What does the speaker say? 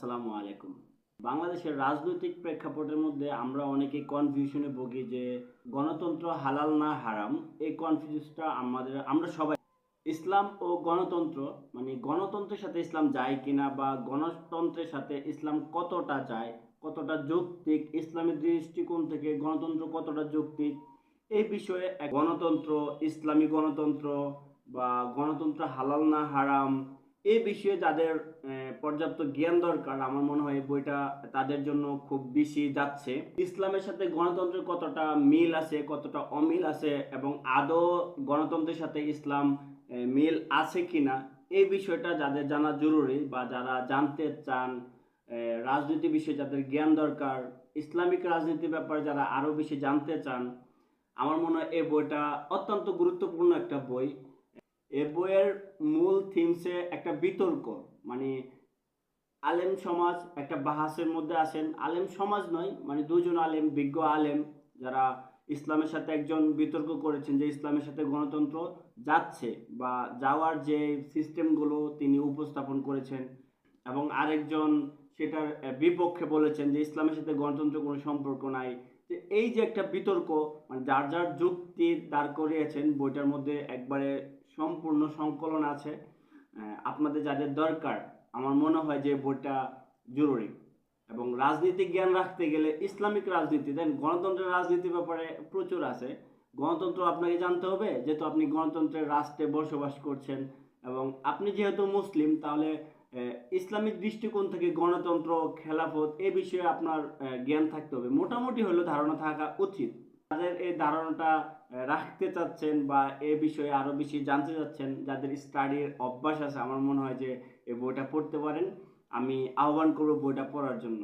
আসসালামু আলাইকুম। বাংলাদেশের রাজনৈতিক প্রেক্ষাপটের মধ্যে আমরা অনেকে কনফিউশনে ভুগি যে গণতন্ত্র হালাল না হারাম। এই কনফিউজটা আমরা সবাই ইসলাম ও গণতন্ত্র মানে গণতন্ত্রের সাথে ইসলাম যায় কিনা বা গণতন্ত্রের সাথে ইসলাম কতটা যায়, কতটা যৌক্তিক, ইসলামের দৃষ্টিকোণ থেকে গণতন্ত্র কতটা যৌক্তিক, এই বিষয়ে গণতন্ত্র, ইসলামী গণতন্ত্র বা গণতন্ত্র হালাল না হারাম, এই বিষয়ে যাদের পর্যাপ্ত জ্ঞান দরকার, আমার মনে হয় এই বইটা তাদের জন্য খুব বেশি যাচ্ছে। ইসলামের সাথে গণতন্ত্রের কতটা মিল আছে, কতটা অমিল আছে এবং আদৌ গণতন্ত্রের সাথে ইসলাম মিল আছে কিনা, এই বিষয়টা যাদের জানা জরুরি বা যারা জানতে চান, রাজনীতি বিষয়ে যাদের জ্ঞান দরকার, ইসলামিক রাজনীতির ব্যাপারে যারা আরও বেশি জানতে চান, আমার মনে হয় এই বইটা অত্যন্ত গুরুত্বপূর্ণ একটা বই। এ বইয়ের মূল থিমসে একটা বিতর্ক, মানে আলেম সমাজ একটা বাহাসের মধ্যে আসেন, আলেম সমাজ নয়, মানে দুজন আলেম, বিজ্ঞ আলেম, যারা ইসলামের সাথে একজন বিতর্ক করেছেন যে ইসলামের সাথে গণতন্ত্র যাচ্ছে বা যাওয়ার যে সিস্টেমগুলো তিনি উপস্থাপন করেছেন, এবং আরেকজন সেটার বিপক্ষে বলেছেন যে ইসলামের সাথে গণতন্ত্র কোনো সম্পর্ক নাই। যে এই যে একটা বিতর্ক, মানে যার যার যুক্তি দাঁড় করিয়েছেন, বইটার মধ্যে একবারে সম্পূর্ণ সংকলন আছে। আপনাদের যাদের দরকার, আমার মনে হয় যে বইটা জরুরি। এবং রাজনীতিক জ্ঞান রাখতে গেলে ইসলামিক রাজনীতি দেন, গণতন্ত্রের রাজনীতির ব্যাপারে প্রচুর আছে। গণতন্ত্র আপনাকে জানতে হবে, যেহেতু আপনি গণতন্ত্রের রাষ্ট্রে বসবাস করছেন, এবং আপনি যেহেতু মুসলিম, তাহলে ইসলামিক দৃষ্টিকোণ থেকে গণতন্ত্র, খেলাফত এ বিষয়ে আপনার জ্ঞান থাকতে হবে, মোটামুটি হলেও ধারণা থাকা উচিত। যাদের এই ধারণাটা রাখতে চাচ্ছেন বা এ বিষয়ে আরো বেশি জানতে চাচ্ছেন, যাদের স্টাডির অভ্যাস আছে, আমার মনে হয় যে এই বইটা পড়তে পারেন। আমি আহ্বান করব বইটা পড়ার জন্য।